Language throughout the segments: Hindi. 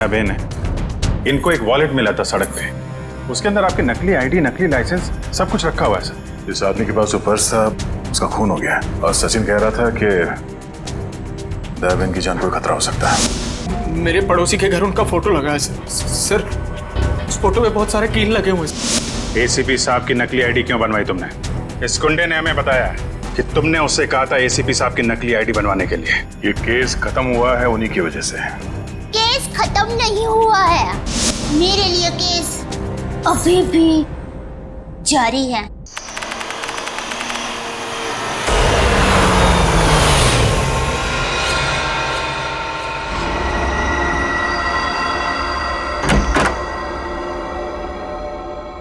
बहन है, इनको एक वॉलेट मिला था सड़क पे, उसके अंदर आपकी नकली आईडी, नकली लाइसेंस सब कुछ रखा हुआ है सर। इस आदमी के पास जो पर्स था उसका खून हो गया है और सचिन कह रहा था कि दया बहन की जान को खतरा हो सकता है। मेरे पड़ोसी के घर उनका फोटो लगा है सर। उस फोटो में बहुत सारे कील लगे हुए हैं। एसीपी साहब की नकली आईडी क्यों बनवाई तुमने? इस गुंडे ने हमें बताया कि तुमने उससे कहा था एसीपी साहब की नकली आईडी बनवाने के लिए। ये केस खत्म हुआ है उन्हीं की वजह से। केस खत्म नहीं हुआ है, मेरे लिए केस अभी भी जारी है।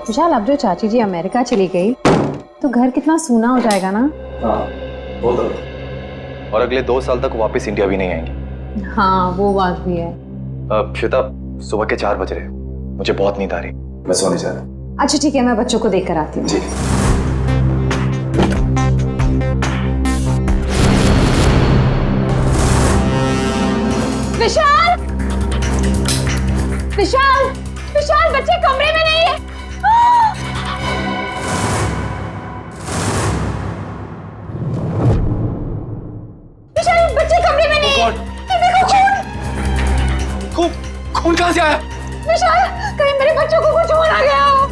विशाल, अब जो चाची जी अमेरिका चली गई तो घर कितना सूना हो जाएगा ना। हाँ, बहुत ज़्यादा। और अगले 2 साल तक वापस इंडिया भी नहीं आएंगे। हाँ, वो बात भी है। श्वेता, सुबह के 4 बज रहे, मुझे बहुत नींद आ रही, मैं सोने जा रहा हूँ। अच्छा ठीक है, मैं बच्चों को देख कर आती हूँ। जी। विशाल, विशाल, विशाल, बच्चे कमरे में नहीं है। विशाल, बच्चे कमरे में नहीं है। देखो खून। खून कहाँ से आया? विशाल, कहीं मेरे बच्चों को कुछ हो ना गया हो।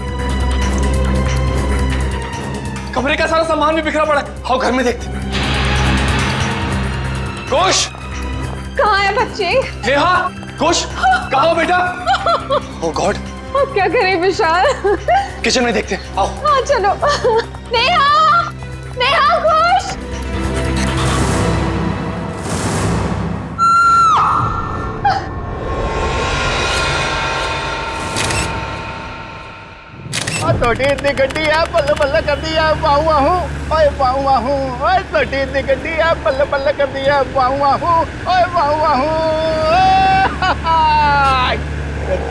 कमरे का सारा सामान भी बिखरा पड़ा है। आओ घर में देखते। घोष, कहाँ है बच्चे? नेहा, घोष, कहाँ हो बेटा? ओह गॉड, अब क्या करें विशाल? किचन में देखते हैं। आओ। हाँ चलो। नेहा, नेहा, घोष। छोटी इतनी गड्डी है, बल्ले बल्ले कर दी है, बाहू बाहू, ओए बाहू बाहू, ओए छोटी इतनी गड्डी है, बल्ले बल्ले कर दी है, बाहू बाहू, ओए बाहू बाहू।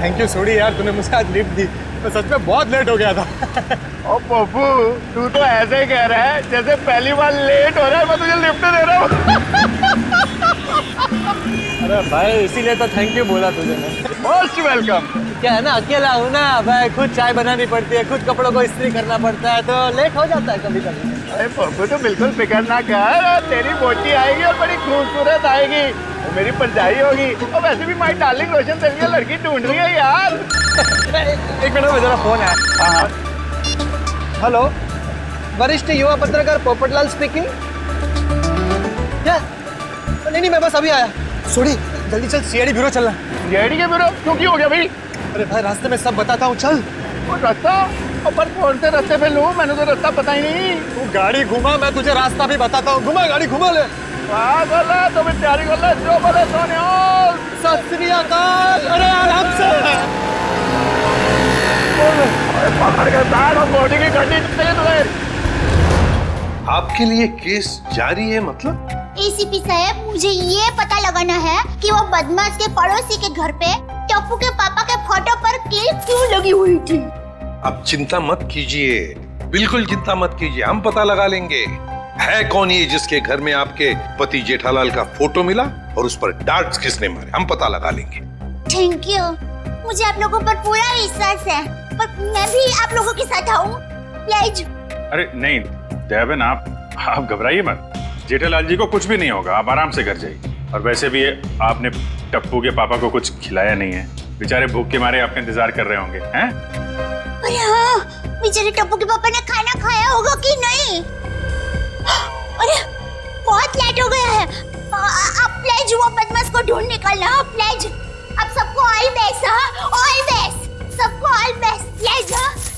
थैंक यू सोडी यार, तूने मुझे आज लिफ्ट दी। मैं सच में बहुत लेट हो गया था। ओ पप्पू, तू तो ऐसे ही कह रहा है जैसे पहली बार लेट हो रहा है मैं तुझे लिफ्ट दे रहा हूँ। अरे भाई, इसीलिए तो थैंक यू बोला तुझे मैं। Most welcome. क्या है ना, अकेला हूँ ना भाई, खुद चाय बनानी पड़ती है, खुद कपड़ों को इस्त्री करना पड़ता है, तो लेट हो जाता है कभी कभी। अरे पप्पू तो बिल्कुल फिक्र ना कर, तेरी बोटी आएगी और बड़ी खूबसूरत आएगी, वो मेरी परछाई होगी। और वैसे भी माय डार्लिंग रोशन तेरे लिए लड़की ढूंढ रही है यार। एक मिनट में जरा फोन है। हाँ। हेलो, वरिष्ठ युवा पत्रकार पोपटलाल स्पीकिंग। क्या? नहीं, मैं बस अभी आया। सोडी, जल्दी चल, सीआईडी ब्यूरो चलना। सीआईडी के ब्यूरो? क्यों, की हो गया भाई? अरे भाई, रास्ते में सब बताता हूँ, चल। वो रास्ता? पर कौन से रास्ते पे लूं? मैंने तो रास्ता पता ही नहीं। तू गाड़ी घुमा, मैं तुझे रास्ता भी बताता हूँ। घुमा, गाड़ी घुमा ले। पागल है, तो मैं तैयारी कर ले, जो बोले सोने। सत श्री अकाल। अरे आराम से। पकड़ के बैठ और बॉडी की गड्डी चाहिए तुम्हें। आपके लिए केस जारी है मतलब? एसीपी साहब, मुझे ये पता लगाना है कि वो बदमाश के पड़ोसी के घर पे टप्पू के पापा के फोटो पर कील क्यों लगी हुई थी। आप चिंता मत कीजिए, बिल्कुल चिंता मत कीजिए, हम पता लगा लेंगे है कौन ये जिसके घर में आपके पति जेठालाल का फोटो मिला और उस पर डार्ट्स किसने मारे, हम पता लगा लेंगे। थैंक यू, मुझे आप लोगों पर पूरा विश्वास है, पर मैं भी आप लोगों के साथ आऊं प्लीज। अरे नहीं दयाबेन, आप घबराइए मत, जेठालाल जी को कुछ भी नहीं होगा, आप आराम से घर जाइए। और वैसे भी आपने टप्पू के पापा को कुछ खिलाया नहीं है, बेचारे भूख के मारे आपका इंतजार कर रहे होंगे हैं? अरे हाँ, बेचारे टप्पू के पापा ने खाना खाया होगा कि नहीं? अरे बहुत लेट हो गया है, आप प्लीज वो बदमाश को ढूंढ निकालना, प्लीज। आप सबको ऑल बेस्ट, हाँ ऑल बेस्ट, सबको ऑल बेस्ट, प्लीज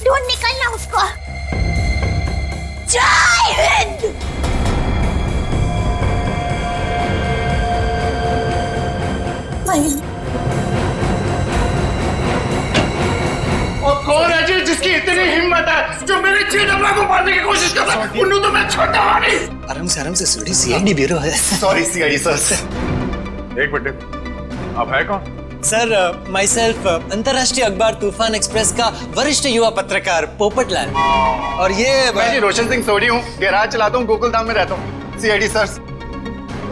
ढूंढ निकालना उसको। जय हिंद। और कौन है जी जिसकी इतनी हिम्मत है जो मेरे जेठालाल को मारने की कोशिश करता है? उन्हें तो मैं छोड़ता नहीं। आराम से सोडी, सीआईडी ब्यूरो है। Sorry CID sir. एक मिनट, आप है कौन? सर, माई सेल्फ अंतर्राष्ट्रीय अखबार तूफान एक्सप्रेस का वरिष्ठ युवा पत्रकार पोपटलाल। और ये मैं जी रोशन सिंह सोडी हूँ, गैराज चलाता हूँ, गोकुल धाम में रहता हूँ। सीआईडी सर,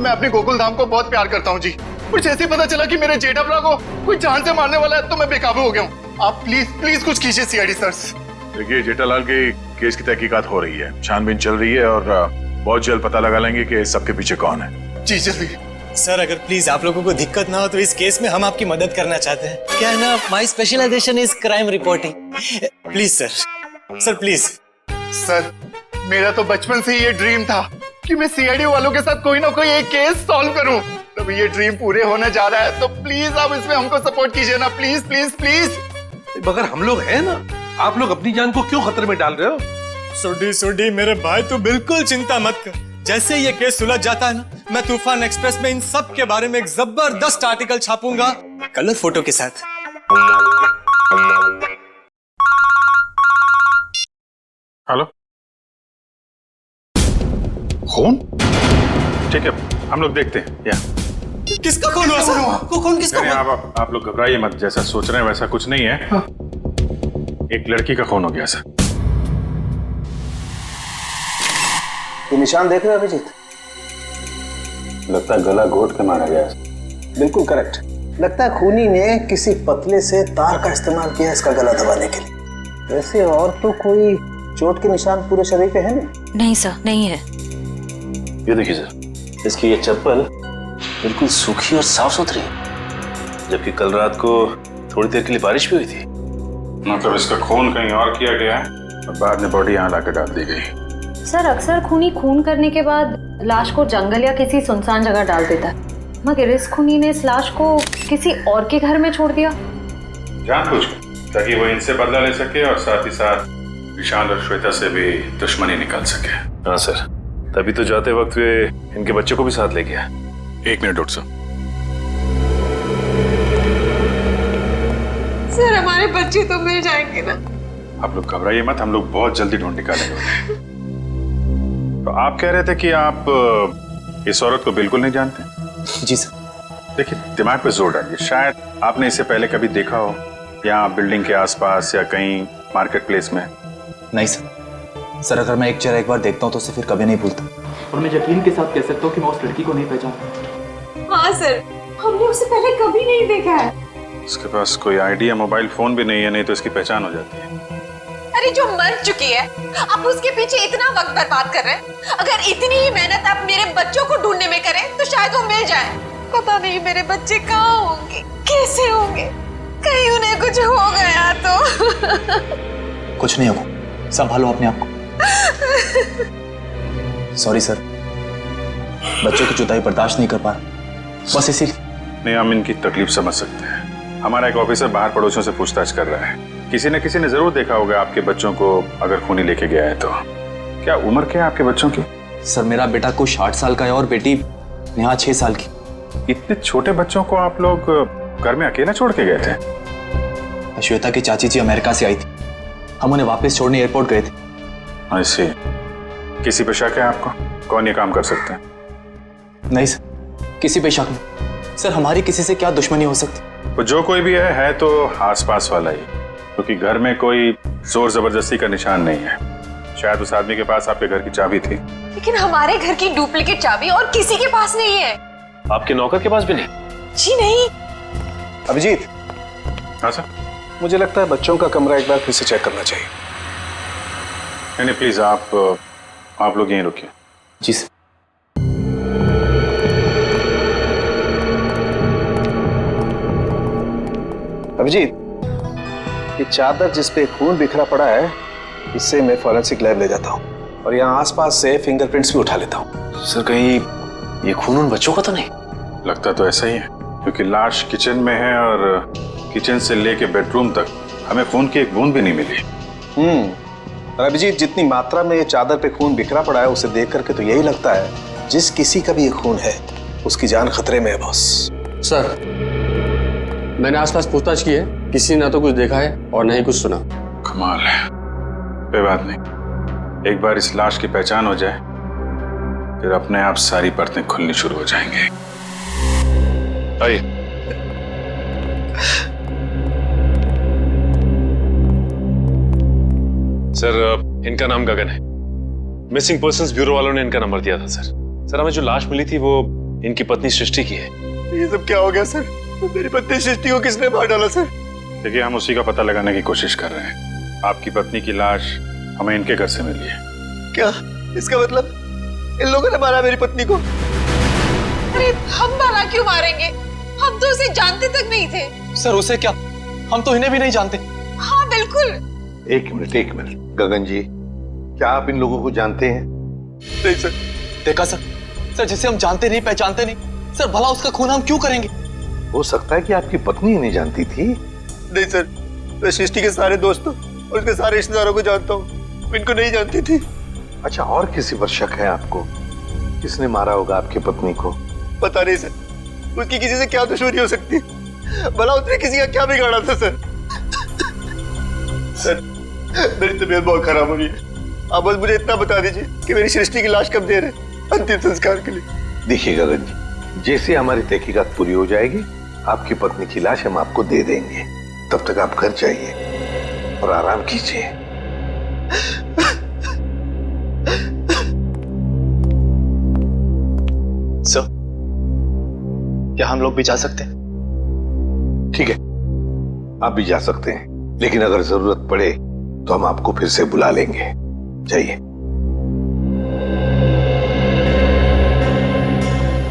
मैं अपने गोकुल धाम को बहुत प्यार करता हूँ जी। कुछ ऐसे ही पता चला कि मेरे जेठाभरा को कोई जान से मारने वाला है तो मैं बेकाबू हो गया हूँ। आप प्लीज प्लीज कुछ कीजिए सीआईडी सर। देखिए, जेठालाल के केस की तहकीकात हो रही है, छानबीन चल रही है और बहुत जल्द पता लगा लेंगे कि सबके पीछे कौन है। जी जल्दी। सर अगर प्लीज आप लोगों को दिक्कत ना हो तो इस केस में हम आपकी मदद करना चाहते हैं। क्या है ना, my specialization is crime reporting. Please sir, sir please. Sir मेरा तो बचपन से ही ये ड्रीम था कि मैं सीआईडी वालों के साथ कोई ना कोई एक केस सॉल्व करूं। तब ये ड्रीम पूरे होने जा रहा है, तो प्लीज आप इसमें हमको सपोर्ट कीजिए ना, प्लीज प्लीज प्लीज। मगर हम लोग हैं ना, आप लोग अपनी जान को क्यों खतरे में डाल रहे हो? सुडी मेरे भाई, तू बिल्कुल चिंता मत कर। जैसे ये केस सुलझ जाता है ना, मैं तूफान एक्सप्रेस में इन सब के बारे में एक जबरदस्त आर्टिकल छापूंगा कलर फोटो के साथ। हेलो, खून? ठीक है, हम लोग देखते हैं। या किसका खून हुआ सर? खून किसका नहीं, हुआ? आप लोग घबराइए मत, जैसा सोच रहे हैं वैसा कुछ नहीं है। एक लड़की का खून हो गया सर। ये निशान देख रहे हो अभिजीत? लगता है गला घोट के मारा गया। बिल्कुल करेक्ट। लगता है खूनी ने किसी पतले से तार का इस्तेमाल किया इसका गला दबाने के लिए। वैसे और तो कोई चोट के निशान पूरे शरीर पे है नहीं? नहीं सर, नहीं है। ये देखिए सर, इसकी ये चप्पल बिल्कुल सूखी और साफ सुथरी है, जबकि कल रात को थोड़ी देर के लिए बारिश भी हुई थी। मतलब इसका खून कहीं और किया गया है और बाद में बॉडी यहाँ लाकर डाल दी गई। सर अक्सर खूनी खून करने के बाद लाश को जंगल या किसी सुनसान जगह डाल देता है, मगर इस खूनी ने इस लाश को किसी और के घर में छोड़ दिया। जानबूझकर, ताकि वो इनसे बदला ले सके और साथ ही साथ विशाल और श्वेता से भी दुश्मनी निकाल सके। हाँ सर, तभी तो जाते वक्त वे इनके बच्चों को भी साथ ले गया। 1 मिनट डॉक्टर साहब। सर हमारे बच्चे तो मिल जाएंगे ना? आप लोग घबराइए मत, हम लोग बहुत जल्दी ढूंढ निकालेंगे उन्हें। तो आप कह रहे थे कि आप इस औरत को बिल्कुल नहीं जानते? जी सर। देखिए, दिमाग पे जोर डालिए, शायद आपने इसे पहले कभी देखा हो, यहाँ बिल्डिंग के आसपास या कहीं मार्केट प्लेस में। नहीं सर, सर अगर मैं एक चेहरा एक बार देखता हूँ तो उसे फिर कभी नहीं भूलता। और मैं यकीन के साथ कह सकता हूँ कि मैं उस लड़की को नहीं पहचानता। हाँ सर, हमने उसे पहले कभी नहीं देखा है। उसके पास कोई आईडी या मोबाइल फोन भी नहीं है, नहीं तो इसकी पहचान हो जाती है। अरे जो मर चुकी है, आप उसके पीछे इतना वक्त बर्बाद कर रहे हैं। अगर इतनी ही मेहनत आप मेरे बच्चों को ढूंढने में करें तो शायद वो मिल जाए। पता नहीं मेरे बच्चे कहाँ होंगे, कैसे होंगे, कहीं उन्हें कुछ हो गया तो। कुछ नहीं होगा, संभालो अपने आप को। सॉरी सर, बच्चों की जुदाई बर्दाश्त नहीं कर पा रहा, बस इसीलिए। नहीं, हम इनकी तकलीफ समझ सकते हैं। हमारा एक ऑफिसर बाहर पड़ोसियों से पूछताछ कर रहा है। किसी न किसी ने जरूर देखा होगा आपके बच्चों को, अगर खूनी लेके गया है तो। क्या उम्र क्या है आपके बच्चों की? सर मेरा बेटा कुछ 60 साल का है और बेटी नेहा 6 साल की। इतने छोटे बच्चों को आप लोग घर में अकेला छोड़ के गए थे? श्वेता की चाची जी अमेरिका से आई थी, हम उन्हें वापस छोड़ने एयरपोर्ट गए थे। ऐसे किसी पे शक है आपको? कौन ये काम कर सकते हैं? नहीं सर, किसी पे शक नहीं। सर हमारी किसी से क्या दुश्मनी हो सकती? वो जो कोई भी है तो आसपास वाला ही, क्योंकि घर में कोई जोर जबरदस्ती का निशान नहीं है। शायद उस आदमी के पास आपके घर की चाबी थी। लेकिन हमारे घर की डुप्लीकेट चाबी और किसी के पास नहीं है। आपके नौकर के पास भी नहीं? जी नहीं। अभिजीत। हाँ सर। मुझे लगता है बच्चों का कमरा एक बार फिर से चेक करना चाहिए। नहीं प्लीज, आप लोग यहीं रुकिए। जी सर। अभिजीत, ये चादर जिस पे खून बिखरा पड़ा है, इससे मैं फॉरेंसिक लैब ले जाता हूँ और यहाँ आसपास से फिंगरप्रिंट्स भी उठा लेता हूँ। सर कहीं ये खून उन बच्चों का तो नहीं? लगता तो ऐसा ही है, क्योंकि लाश किचन में है और किचन से लेके बेडरूम तक हमें खून की एक बूंद भी नहीं मिली। और अभिजीत, जितनी मात्रा में ये चादर पे खून बिखरा पड़ा है उसे देख करके तो यही लगता है जिस किसी का भी ये खून है उसकी जान खतरे में है बॉस। सर मैंने आसपास पूछताछ की है, किसी ने ना तो कुछ देखा है और ना ही कुछ सुना। कमाल है। कोई बात नहीं, एक बार इस लाश की पहचान हो जाए फिर अपने आप सारी परतें खुलनी शुरू हो जाएंगी। आइए। सर इनका नाम गगन है। मिसिंग पर्संस ब्यूरो वालों ने इनका नंबर दिया था सर। सर हमें जो लाश मिली थी वो इनकी पत्नी सृष्टि की है। ये सब क्या हो गया सर? मेरी पत्नी सृष्टि को किसने मार डाला सर? देखिए, हम उसी का पता लगाने की कोशिश कर रहे हैं। आपकी पत्नी की लाश हमें इनके घर से मिली है। क्या इसका मतलब इन लोगों ने मारा मेरी पत्नी को? अरे हम भला क्यों मारेंगे? हम तो उसे जानते तक नहीं थे। सर उसे क्या, हम तो इन्हें भी नहीं जानते। हाँ बिल्कुल। एक मिनट गगन जी, क्या आप इन लोगों को जानते हैं? नहीं सर। देखा सर जिसे हम जानते नहीं पहचानते नहीं सर, भला उसका खून हम क्यों करेंगे? हो सकता है कि आपकी पत्नी ही नहीं जानती थी। नहीं सर, मैं सृष्टि के सारे दोस्तों और उसके सारे रिश्तेदारों को जानता हूँ, इनको नहीं जानती थी। अच्छा, और किसी पर शक है आपको? किसने मारा होगा आपकी पत्नी को? पता नहीं सर, उसकी किसी से क्या दुश्मनी हो सकती है? भला उसने किसी का क्या बिगाड़ा था सर? सर मेरी तबीयत बहुत खराब हो रही है, आप बस मुझे इतना बता दीजिए कि मेरी सृष्टि की लाश कब दे रहे हैं अंतिम संस्कार के लिए? देखिए गगन जी, जैसे हमारी तहकीकात पूरी हो जाएगी आपकी पत्नी की लाश हम आपको दे देंगे। तब तक आप घर जाइए और आराम कीजिए। सर, क्या हम लोग भी जा सकते हैं? ठीक है, आप भी जा सकते हैं, लेकिन अगर जरूरत पड़े तो हम आपको फिर से बुला लेंगे। जाइए।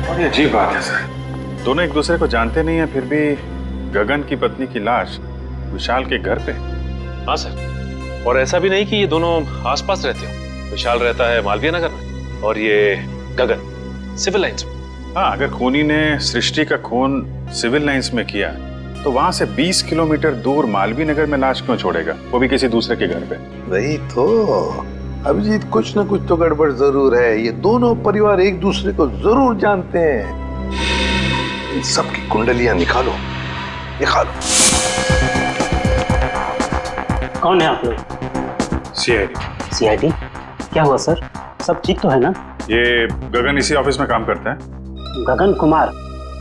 और ये अजीब बात है सर, दोनों एक दूसरे को जानते नहीं है, फिर भी गगन की पत्नी की लाश विशाल के घर पे। हाँ सर, और ऐसा भी नहीं कि ये दोनों आसपास रहते हो। विशाल रहता है मालवीय नगर में और ये गगन सिविल लाइंस में। हाँ, अगर खूनी ने सृष्टि का खून सिविल लाइंस में किया तो वहां से 20 किलोमीटर दूर मालवीय नगर में लाश क्यों छोड़ेगा, वो भी किसी दूसरे के घर पे? वही तो अभिजीत, कुछ ना कुछ तो गड़बड़ जरूर है। ये दोनों परिवार एक दूसरे को जरूर जानते हैं। इन सबकी कुंडलियां निकालो। कौन है आप लोग? सीआईडी। सीआईडी? क्या हुआ सर? सब ठीक तो है ना? ये गगन इसी ऑफिस में काम करता है। गगन कुमार?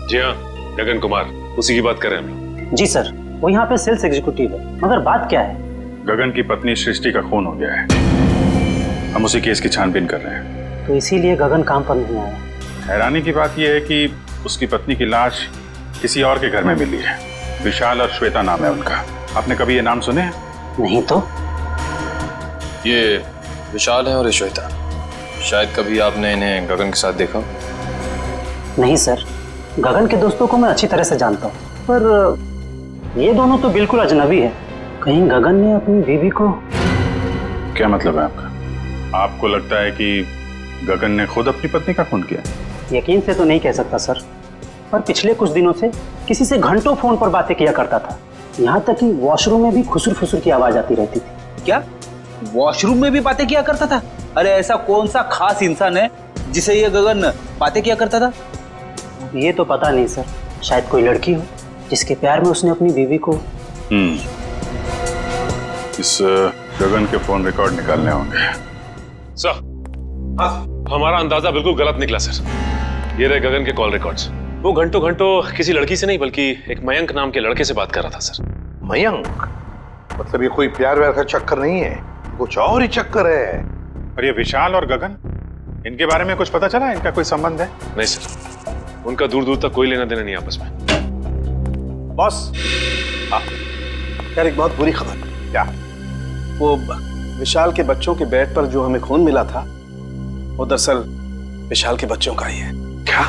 जी हाँ, गगन कुमार, उसी की बात कर रहे हैं हम लोग। जी सर, वो यहाँ पे सेल्स एग्जीक्यूटिव है। मगर बात क्या है? गगन की पत्नी सृष्टि का खून हो गया है, हम उसी केस की छानबीन कर रहे हैं। तो इसीलिए गगन काम पर नहीं आया। हैरानी की बात यह है कि उसकी पत्नी की लाश किसी और के घर में मिली है। विशाल और श्वेता नाम है उनका। आपने कभी ये नाम सुने हैं? नहीं तो। ये विशाल है और ये श्वेता। शायद कभी आपने इन्हें गगन के साथ देखा? नहीं सर, गगन के दोस्तों को मैं अच्छी तरह से जानता हूँ, पर ये दोनों तो बिल्कुल अजनबी है। कहीं गगन ने अपनी बीवी को... क्या मतलब है आपका? आपको लगता है कि गगन ने खुद अपनी पत्नी का खून किया? यकीन से तो नहीं कह सकता सर, पर पिछले कुछ दिनों से किसी से घंटों फोन पर बातें किया करता था। यहाँ तक कि वॉशरूम में भी खुसुर फुसुर की आवाज आती रहती थी। क्या वॉशरूम में भी बातें किया करता था? अरे ऐसा कौन सा खास इंसान है जिसे ये गगन बातें किया करता था? ये तो पता नहीं सर, शायद कोई लड़की हो जिसके प्यार में उसने अपनी बीवी को... इस गगन के फोन रिकॉर्ड निकालने होंगे। सर, हमारा अंदाजा बिल्कुल गलत निकला सर। ये रहे गगन के कॉल रिकॉर्ड्स। वो घंटों घंटों किसी लड़की से नहीं बल्कि एक मयंक नाम के लड़के से बात कर रहा था सर। मयंक? मतलब ये कोई प्यार व्यार का चक्कर नहीं है, कुछ और ही चक्कर है। और ये विशाल और गगन, इनके बारे में कुछ पता चला? इनका कोई संबंध है? नहीं सर, उनका दूर दूर तक कोई लेना देना नहीं आपस में। बॉस, यार एक बहुत बुरी खबर। क्या? वो विशाल के बच्चों के बेड पर जो हमें खून मिला था वो दरअसल विशाल के बच्चों का ही है। क्या?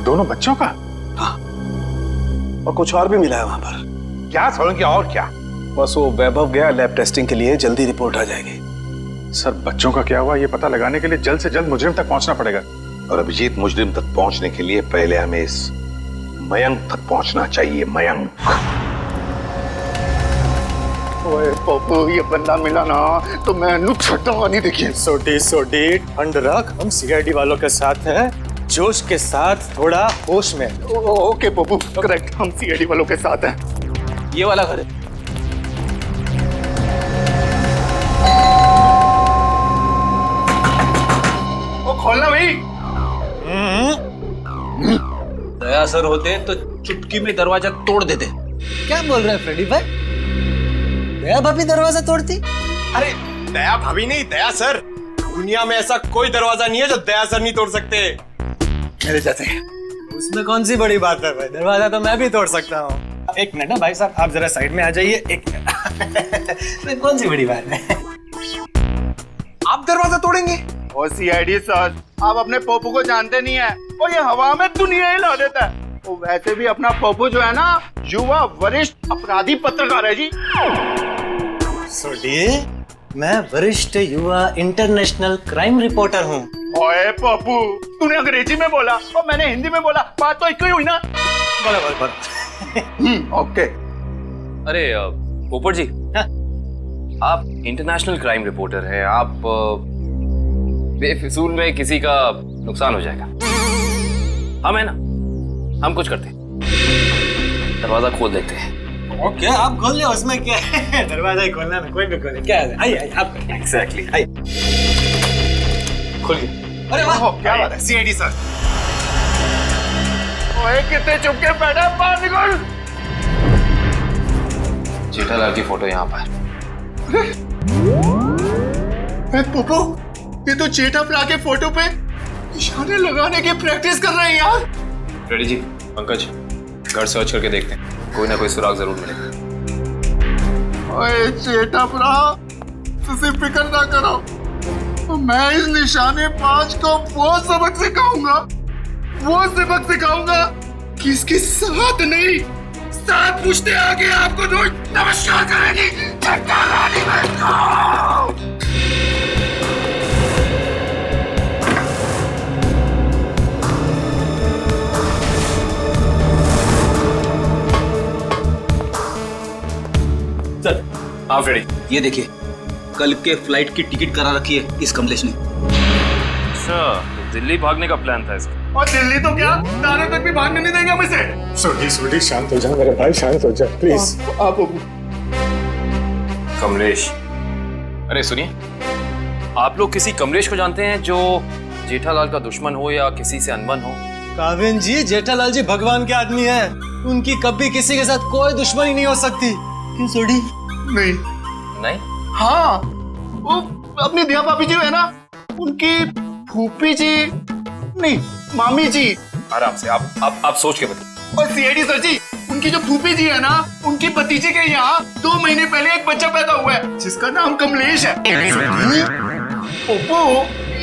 दोनों बच्चों का? हाँ, और कुछ और भी मिला है वहां पर। क्या सोलंकी? और क्या? बस वो वैभव गया लैब टेस्टिंग के लिए, जल्दी रिपोर्ट आ जाएगी। सर, बच्चों का क्या हुआ ये पता लगाने के लिए जल्द से जल्द मुजरिम तक पहुंचना पड़ेगा। और अभिजीत, मुजरिम तक पहुंचने के लिए पहले हमें इस मयंक तक पहुंचना चाहिए। मयंक। ओए पप्पू, ये बंदा मिला ना तो मैं नु छटूंगा नहीं। देखिए सोडी ठंड रख, हम सीआईडी वालों के साथ हैं, जोश के साथ, थोड़ा होश में। ओके पप्पू, करेक्ट, हम सीआईडी वालों के साथ हैं। ये वाला घर है। ओ खोलना भाई। दया सर होते तो चुटकी में दरवाजा तोड़ देते। क्या बोल रहे हैं फ्रेडी भाई? दया भाभी दरवाजा तोड़ती? अरे दया भाभी नहीं, दया सर। दुनिया में ऐसा कोई दरवाजा नहीं है जो दया सर नहीं तोड़ सकते। मेरे जैसे। उसमें कौन सी बड़ी बात है भाई, दरवाजा तो मैं भी तोड़ सकता हूँ। एक मिनट ना भाई साहब, आप जरा साइड में आ जाइए, एक मिनट। इसमें कौन सी बड़ी बात है? आप दरवाजा तोड़ेंगे? ओ सीआईडी सर, आप अपने पप्पू को जानते नहीं है, और ये हवा में दुनिया हिला देता है। तो वैसे भी अपना पप्पू जो है ना, युवा वरिष्ठ अपराधी पत्रकार है जी। सुनिए, मैं वरिष्ठ युवा इंटरनेशनल क्राइम रिपोर्टर हूँ। ओए पप्पू, तूने अंग्रेजी में बोला और मैंने हिंदी में बोला, बात तो एक ही हुई ना। बराबर। ओके। अरे पोपट जी, आप इंटरनेशनल क्राइम रिपोर्टर हैं, आप बेफिजूल में किसी का नुकसान हो जाएगा। हम है ना, हम कुछ करते हैं, दरवाजा खोल देते हैं। ओके, आप खोल ले, उसमें क्या है? दरवाजा ही खोलना है, कोई भी खोले, क्या है? आइए आप। एग्जैक्टली। आइए, खोलिए। अरे वाह, क्या बात है सीआईडी सर। ओए कितने चुप के बैठा, बाहर निकल। जेठालाल की फोटो यहाँ पर। पप्पू, ये तो जेठालाल के फोटो पे निशाने लगाने की प्रैक्टिस कर रहे हैं यार। रेडी जी, पंकज घर सर्च करके देखते हैं, कोई ना कोई सुराग जरूर मिलेगा। ओए जेठालाल, तुझे फिक्र ना करो, तो मैं इस निशाने बाज को वो सबक सिखाऊंगा कि इसके साथ नहीं, साथ पूछते आगे आपको रोज नमस्कार करेगी। सर आप रेडी? ये देखिए, कल के फ्लाइट की टिकट करा रखी है इस कमलेश ने। अच्छा, तो दिल्ली भागने का प्लान था इसका। और दिल्ली तो क्या, दाने तक भी भागने नहीं देंगे हम इसे। सोडी शांत हो जाओ मेरे भाई, शांत हो जाओ प्लीज। आप कमलेश, अरे सुनिए, आप लोग किसी कमलेश को जानते हैं जो जेठालाल का दुश्मन हो या किसी से अनबन हो? काविन जी, जेठालाल जी भगवान के आदमी हैं, उनकी कभी किसी के साथ कोई दुश्मनी नहीं हो सकती। क्यों सोडी? नहीं? हाँ, वो अपनी दिया भाभी जी है ना, उनकी फूफी जी नहीं, मामी जी। आराम से, आप सोच के बताइए। और सीआईडी सर जी, उनकी जो फूफी जी है ना, उनकी भतीजे के यहाँ 2 महीने पहले एक बच्चा पैदा हुआ है जिसका नाम कमलेश है। ओप्पो,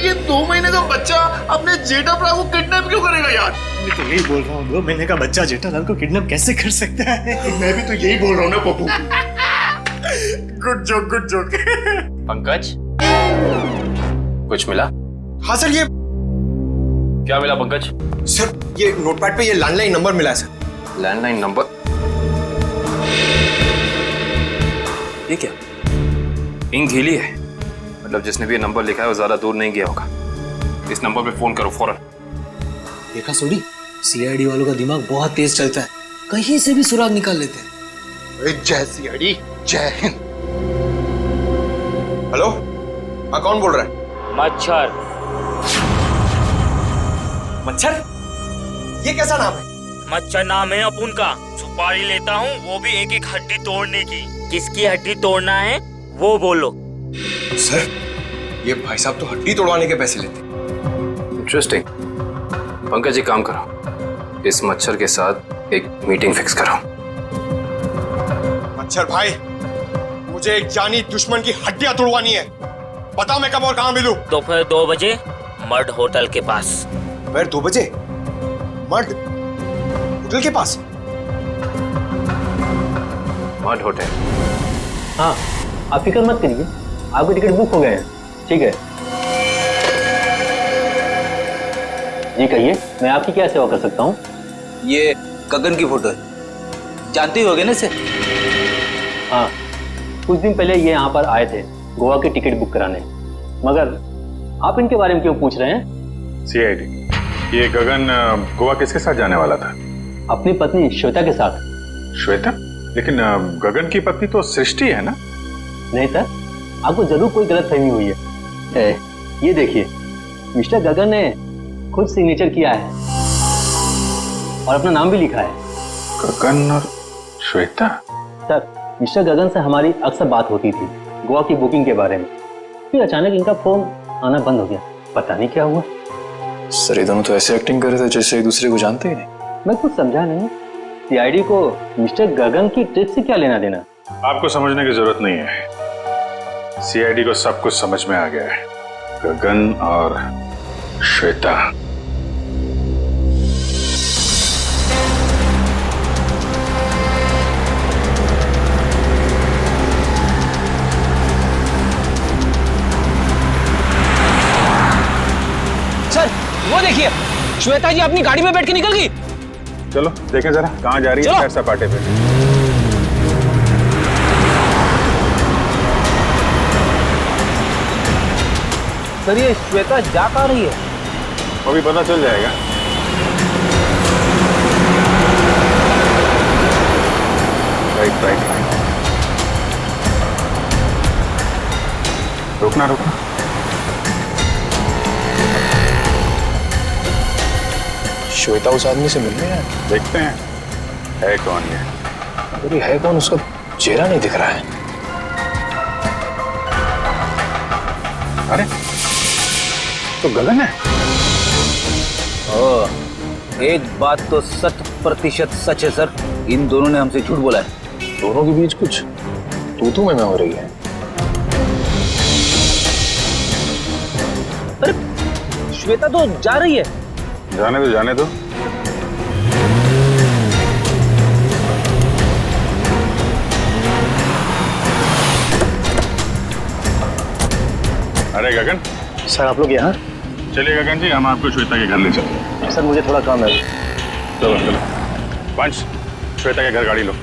ये 2 महीने का बच्चा अपने जेठालाल को किडनैप क्यों करेगा यार? मैं तो यही बोल रहा हूँ, 2 महीने का बच्चा जेठालाल को किडनैप कैसे कर सकता है? मैं भी तो यही बोल रहा हूँ ना Pappu. Good joke, good joke. Pankaj, कुछ मिला? हाँ सर, ये क्या मिला पंकज? सर, ये नोटपैड पे ये लैंडलाइन नंबर मिला है सर। Landline number? ये क्या? इंक गीली है, मतलब जिसने भी ये नंबर लिखा है वो ज्यादा दूर नहीं गया होगा। इस नंबर पे फोन करो फौरन। देखा सोडी, सीआईडी वालों का दिमाग बहुत तेज चलता है, कहीं से भी सुराग निकाल लेते हैं। जय सीआईडी, जय हिंद। हेलो, हाँ कौन बोल रहा है? मच्छर। मच्छर? ये कैसा नाम है? मच्छर नाम है अपुन का। सुपारी लेता हूँ, वो भी एक एक हड्डी तोड़ने की। किसकी हड्डी तोड़ना है वो बोलो। सर, ये भाई साहब तो हड्डी तोड़वाने के पैसे लेते। इंटरेस्टिंग। पंकज जी, काम करो, इस मच्छर के साथ एक मीटिंग फिक्स करो। मच्छर भाई, मुझे एक जानी दुश्मन की हड्डियां तोड़वानी है। बता मैं कब और कहां मिलूं? दोपहर 2 बजे मर्ड होटल के पास। दोपहर 2 बजे मर्ड होटल के पास? Mud hotel? हाँ, आप फिक्र मत करिए, आपके टिकट बुक हो गए हैं। ठीक है जी, कहिए मैं आपकी क्या सेवा कर सकता हूँ? ये गगन की फोटो है, जानते ही होगे ना इसे? हाँ, कुछ दिन पहले ये यहाँ पर आए थे गोवा की टिकट बुक कराने, मगर आप इनके बारे में क्यों पूछ रहे हैं? सीआईडी, ये गगन गोवा किसके साथ जाने वाला था? अपनी पत्नी श्वेता के साथ। श्वेता? लेकिन गगन की पत्नी तो सृष्टि है ना? नहीं सर, आपको जरूर कोई गलतफहमी हुई है। ये देखिए, मिस्टर गगन ने खुद सिग्नेचर किया है और अपना नाम भी लिखा है। गगन और श्वेता? सर, मिस्टर गगन से हमारी अक्सर बात होती थी गोवा की बुकिंग के बारे में, फिर अचानक इनका फोन आना बंद हो गया, पता नहीं क्या हुआ। सर ये दोनों तो ऐसे एक्टिंग कर रहे थे जैसे एक दूसरे को जानते ही नहीं। मैं कुछ समझा नहीं। सीआईडी को मिस्टर गगन की ट्रिक से क्या लेना देना? आपको समझने की जरूरत नहीं है, सीआईडी को सब कुछ समझ में आ गया है। गगन और श्वेता। सर वो देखिए, श्वेता जी अपनी गाड़ी में बैठ के निकल गई। चलो देखें जरा कहाँ जा रही है सैर सपाटे पे। सर ये श्वेता जा कहाँ रही है? अभी पता चल जाएगा। राइट राइट राइट, रुकना रुकना। श्वेता उस आदमी से मिलने है, देखते हैं है कौन ये। अरे है कौन, उसका चेहरा नहीं दिख रहा है। अरे तो गगन है। एक बात तो 100% सच है सर, इन दोनों ने हमसे झूठ बोला है। दोनों के बीच कुछ तू में हो रही है। अरे श्वेता तो जा रही है। जाने दो जाने दो। अरे गगन। सर आप लोग यहाँ? चलिए गगन जी, हम आपको श्वेता के घर ले चलते हैं। सर मुझे थोड़ा काम है। चलो चलो पंच, श्वेता के घर गाड़ी लो।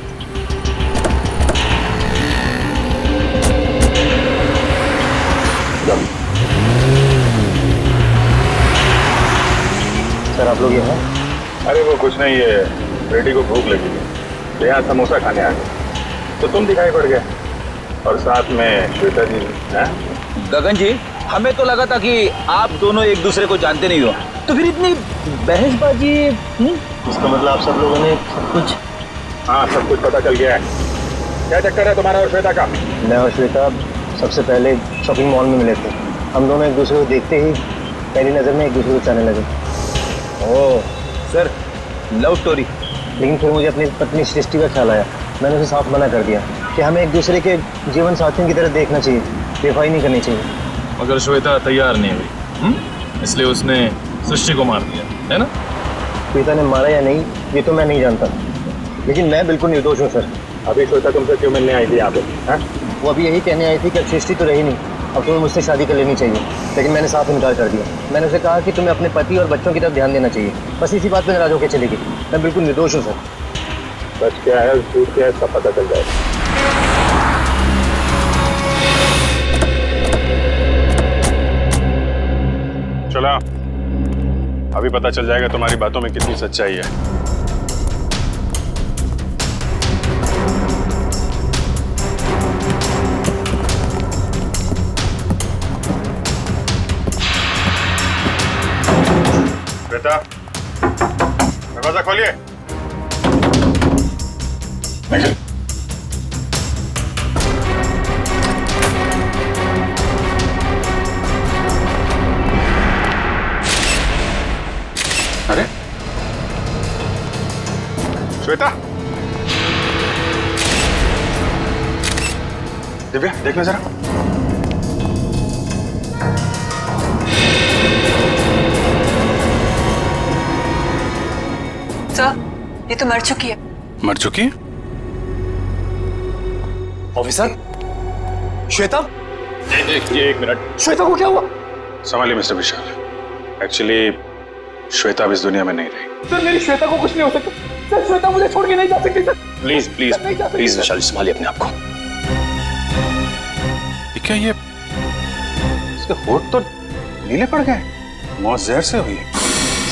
सर आप लोग यहाँ? अरे वो कुछ नहीं, ये बेटी को भूख लगी थी तो यहाँ समोसा खाने आ गए, तो तुम दिखाई पड़ गए और साथ में श्वेता जी। गगन जी हमें तो लगा था कि आप दोनों एक दूसरे को जानते नहीं हो, तो फिर इतनी बहसबाजी। इसका मतलब आप सब लोगों ने सब कुछ? हाँ सब कुछ पता चल गया है। क्या चक्कर है तुम्हारा और श्वेता का? मैं और श्वेता सबसे पहले शॉपिंग मॉल में मिले थे। हम दोनों एक दूसरे को देखते ही पहली नज़र में एक दूसरे को चाहने लगे। Oh sir, love story. लेकिन फिर मुझे अपनी पत्नी सृष्टि का ख्याल आया। मैंने उसे साफ मना कर दिया कि हमें एक दूसरे के जीवन साथियों की तरह देखना चाहिए, बेवफाई नहीं करनी चाहिए। मगर श्वेता तैयार नहीं हुई, इसलिए उसने सृष्टि को मार दिया, है ना? श्वेता ने मारा या नहीं ये तो मैं नहीं जानता, लेकिन मैं बिल्कुल निर्दोष हूँ सर। अभी श्वेता तुमसे क्यों मिलने आई थी यहाँ पे? वो अभी यही कहने आई थी कि अब सृष्टि तो रही नहीं, अब तुम्हें मुझसे शादी कर लेनी चाहिए। लेकिन मैंने साफ इनकार कर दिया। मैंने उसे कहा कि तुम्हें अपने पति और बच्चों की तरफ ध्यान देना चाहिए। बस इसी बात पे नाराज होकर चली गई। मैं बिल्कुल निर्दोष हूँ सर। सच क्या है झूठ क्या है सब पता चल जाएगा। चलो अभी पता चल जाएगा तुम्हारी बातों में कितनी सच्चाई है। बेटा दरवाजा खोलिए। अरे श्वेता, दिव्या देखना जरा। सर ये तो मर चुकी है। मर चुकी है? ऑफिसर श्वेता? एक मिनट। श्वेता को क्या हुआ? संभालिए मिस्टर विशाल। एक्चुअली श्वेता अब इस दुनिया में नहीं रही। सर मेरी श्वेता को कुछ नहीं हो सकता सर। श्वेता मुझे छोड़ के नहीं जा सकती सर। प्लीज प्लीज प्लीज विशाल संभालिए अपने आप को। क्या ये इसके होठ तो नीले पड़ गए, मौत जहर से हुई?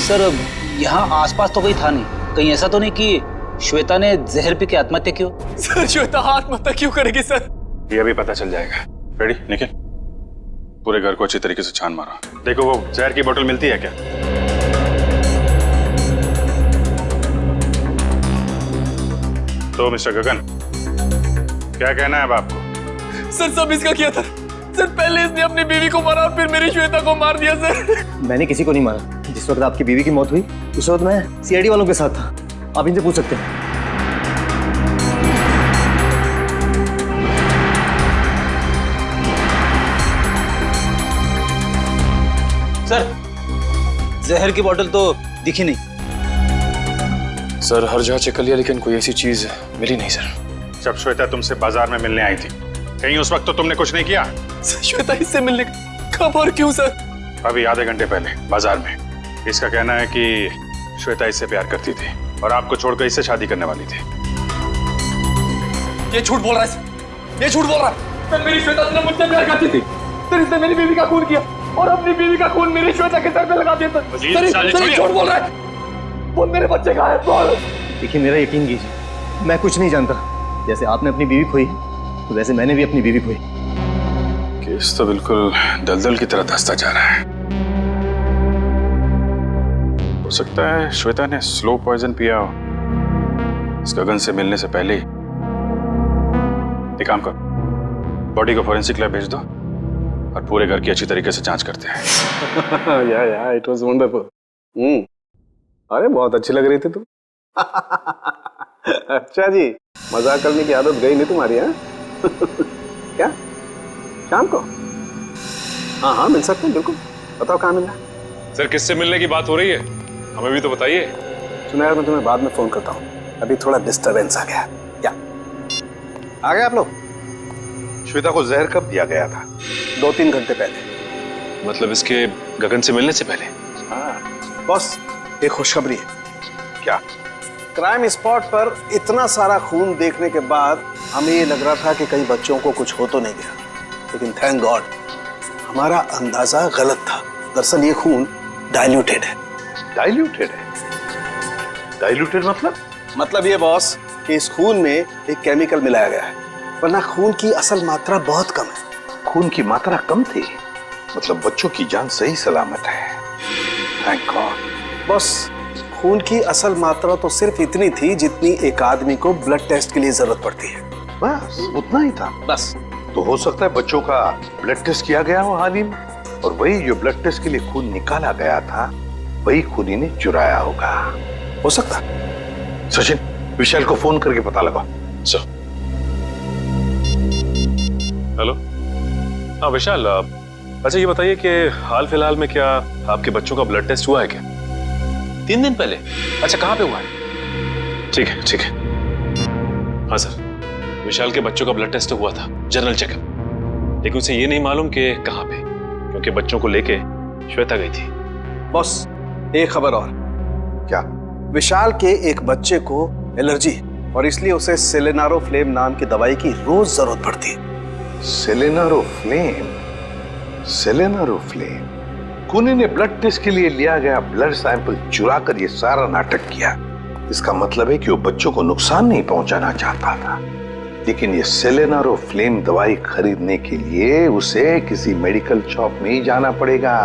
सर यहाँ आसपास तो कोई था नहीं, कहीं ऐसा तो नहीं कि श्वेता ने जहर पी के आत्महत्या की हो? सर श्वेता आत्महत्या क्यों करेगी सर? ये अभी पता चल जाएगा। रेडी निखिल, पूरे घर को अच्छी तरीके से छान मारो। देखो वो जहर की बोतल मिलती है क्या? तो मिस्टर गगन क्या कहना है अब आपको? सर सब इसका किया था सर। पहले इसने अपनी बीवी को मारा और फिर मेरी श्वेता को मार दिया सर। मैंने किसी को नहीं मारा। जिस वक्त आपकी बीवी की मौत हुई उस वक्त मैं सीआईडी वालों के साथ था। आप इनसे पूछ सकते हैं। सर, जहर की बोतल तो दिखी नहीं। सर हर जगह चेक कर लिया लेकिन कोई ऐसी चीज मिली नहीं सर। जब श्वेता तुमसे बाजार में मिलने आई थी, कहीं उस वक्त तो तुमने कुछ नहीं किया? श्वेता इससे मिलने कब और क्यों सर? अभी आधे घंटे पहले बाजार में। इसका कहना है कि श्वेता इससे प्यार करती थी और आपको छोड़कर इससे शादी करने वाली थी। ये झूठ बोल रहा है, ये झूठ बोल रहा है। सर मेरी श्वेता से मुझसे प्यार करती थी, फिर इसने मेरी बीवी का खून किया और अपनी बीवी का खून मेरी श्वेता के सर पे लगा दिया। सर झूठ बोल रहा है। वो मेरे बच्चे का है। बोल। देखिए मेरा यकीन कीजिए, मैं कुछ नहीं जानता। जैसे आपने अपनी बीवी खोई तो वैसे मैंने भी अपनी बीवी खोई। केस तो बिल्कुल दलदल की तरह धंसता जा रहा है। हो सकता है श्वेता ने स्लो पॉइजन पिया हो इस गगन से मिलने से पहले ही। एक काम कर, बॉडी को फोरेंसिक लैब भेज दो और पूरे घर की अच्छी तरीके से जांच करते हैं। या इट वाज वंडरफुल। अरे बहुत अच्छी लग रही थी तुम। अच्छा जी, मजाक करने की आदत गई नहीं तुम्हारी? है क्या शाम को? हाँ मिल सकते हैं, बिल्कुल। बताओ कहाँ मिलना? सर किससे मिलने की बात हो रही है, हमें भी तो बताइए। सुनो यार, मैं तुम्हें बाद में फोन करता हूँ, अभी थोड़ा डिस्टरबेंस आ गया। क्या आ गए आप लोग? श्वेता को जहर कब दिया गया था? 2-3 घंटे पहले। मतलब इसके गगन से मिलने से पहले? हाँ बॉस, एक खुशखबरी है। क्या? क्राइम स्पॉट पर इतना सारा खून देखने के बाद हमें ये लग रहा था कि कई बच्चों को कुछ हो तो नहीं गया, लेकिन थैंक गॉड हमारा अंदाजा गलत था। दरअसल ये खून डाइल्यूटेड है। डाइल्यूटेड है? डाइल्यूटेड मतलब ये बॉस कि इस खून में एक केमिकल मिलाया गया है, वरना खून की असल मात्रा बहुत कम है। खून की मात्रा कम थी, मतलब बच्चों की जान सही सलामत है। Thank God. बॉस खून की असल मात्रा तो सिर्फ इतनी थी जितनी एक आदमी को ब्लड टेस्ट के लिए जरूरत पड़ती है। बस उतना ही था? बस। तो हो सकता है बच्चों का ब्लड टेस्ट किया गया हो हाल ही में, और वही जो ब्लड टेस्ट के लिए खून निकाला गया था वही खूनी ने चुराया होगा। हो सकता। सचिन, विशाल को फोन करके पता लगाओ। सर। हेलो। हाँ विशाल, अच्छा ये बताइए कि हाल फिलहाल में क्या आपके बच्चों का ब्लड टेस्ट हुआ है क्या? 3 दिन पहले? अच्छा कहाँ पे हुआ है? ठीक है ठीक है। हाँ सर, विशाल के बच्चों का ब्लड टेस्ट हुआ था, जनरल चेकअप, लेकिन उसे ये नहीं मालूम कि कहाँ पे, क्योंकि बच्चों को लेके श्वेता गई थी। बॉस एक खबर और। क्या? विशाल के एक बच्चे को एलर्जी और इसलिए उसे सेलेनारोफ्लेम नाम की दवाई की रोज जरूरत पड़ती है। सेलेनारोफ्लेम? सेलेनारोफ्लेम? खूनी ने ब्लड टेस्ट के लिए लिया गया ब्लड सैंपल चुरा कर ये सारा नाटक किया। इसका मतलब है कि वो बच्चों को नुकसान नहीं पहुंचाना चाहता था, लेकिन ये सेलेनारोफ्लेम दवाई खरीदने के लिए उसे किसी मेडिकल शॉप में ही जाना पड़ेगा।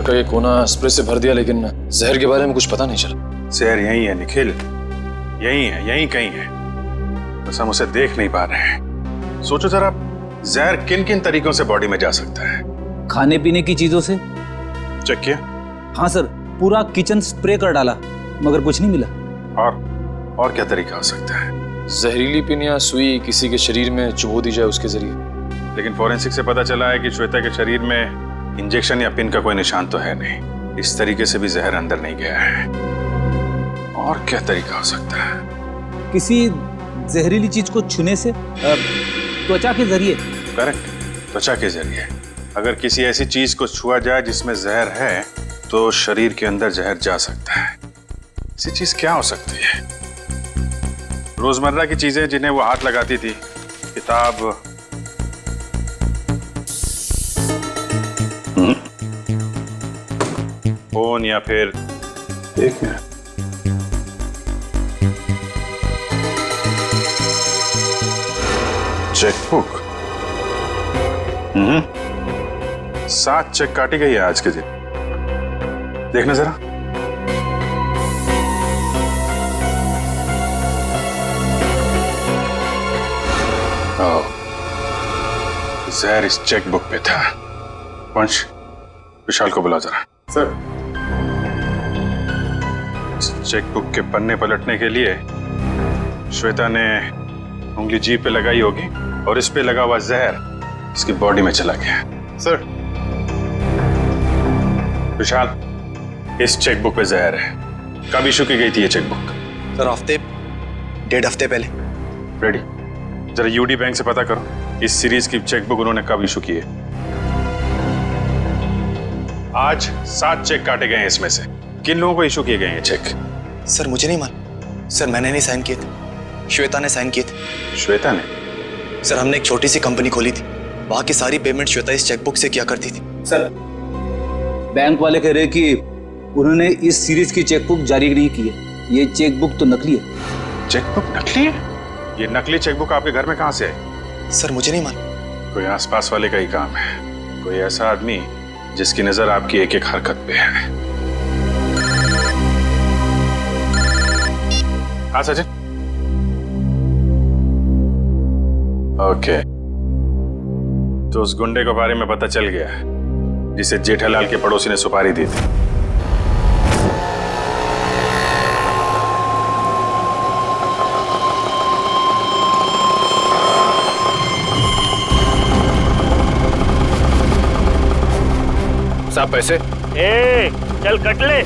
का ये कोना स्प्रे से भर दिया, लेकिन जहर के बारे में कुछ पता नहीं चला। जहर यहीं है निखिल, यहीं है, यहीं कहीं है, बस हम उसे देख नहीं पा रहे हैं। सोचो जरा, जहर किन किन तरीकों से बॉडी में जा सकता है? खाने पीने की चीजों से। चेक किया? हाँ सर, पूरा किचन स्प्रे कर डाला मगर कुछ नहीं मिला। और क्या तरीका हो सकता है? जहरीली पिन या सुई किसी के शरीर में चुभो दी जाए उसके जरिए। लेकिन फोरेंसिक से पता चला है कि श्वेता के शरीर में इंजेक्शन या पिन का कोई निशान तो है नहीं। इस तरीके से भी जहर अंदर नहीं गया है। और क्या तरीका हो सकता है? किसी जहरीली चीज को छूने से, त्वचा के जरिए। करेक्ट, त्वचा के जरिए। अगर किसी ऐसी चीज को छुआ जाए जिसमें जहर है तो शरीर के अंदर जहर जा सकता है। ऐसी चीज क्या हो सकती है? रोजमर्रा की चीजें जिन्हें वो हाथ लगाती थी, किताब, फोन, या फिर एक मिनट, चेकबुक। 7 चेक काटी गई है आज के दिन। देखना जरा। जहर इस चेकबुक पे था। वंश, विशाल को बुला जरा। सर। इस चेकबुक के पन्ने पलटने के लिए श्वेता ने उंगली जीभ पे लगाई होगी और इस पे लगा हुआ जहर इसकी बॉडी में चला गया। सर। विशाल, इस चेकबुक पे जहर है। कब इशू की गई थी ये चेकबुक? सर हफ्ते, 1.5 हफ्ते पहले। रेडी, जरा यूडी बैंक से पता करो इस सीरीज की चेकबुक उन्होंने कब इशू की है। आज 7 चेक काटे गए हैं इसमें से। किन लोगों को इशू किए गए हैं चेक? सर मुझे नहीं मालूम। सर मैंने नहीं साइन किए थे, श्वेता ने साइन किए थे। श्वेता ने? सर हमने एक छोटी सी कंपनी खोली थी, वहां की सारी पेमेंट श्वेता इस चेकबुक से किया करती थी। सर बैंक वाले कह रहे कि उन्होंने इस सीरीज की चेकबुक जारी नहीं की है। ये चेकबुक तो नकली है। चेकबुक नकली है? ये नकली चेकबुक आपके घर में कहां से आई? सर मुझे नहीं मालूम। कोई आसपास वाले का ही काम है। कोई ऐसा आदमी जिसकी नजर आपकी एक एक हरकत पे है। हाँ सचिन। ओके, तो उस गुंडे के बारे में पता चल गया जिसे जेठालाल के पड़ोसी ने सुपारी दी थी। साहब पैसे? ए, चल कट ले।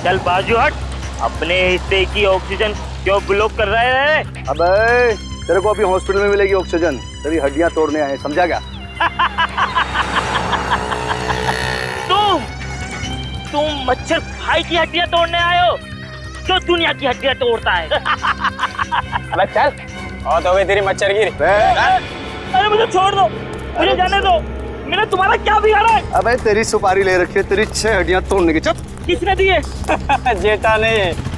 चल बाजू हट। अपने हिस्से की ऑक्सीजन क्यों ब्लॉक कर रहे हैं? अबे तेरे को अभी हॉस्पिटल में मिलेगी ऑक्सीजन। तेरी हड्डियां तोड़ने आए, समझा क्या? तुम मच्छर भाई की हड्डियां तोड़ने आए हो जो दुनिया की हड्डियां तोड़ता है। अबे चल, और तो तेरी मच्छर गिरी। अरे मुझे छोड़ दो, मुझे जाने दो। मैंने तुम्हारा क्या बिगाड़ा है? अबे तेरी सुपारी ले रखी है, तेरी 6 हड्डियां तोड़ने की। चुप। किसने दिए? जेठा ने।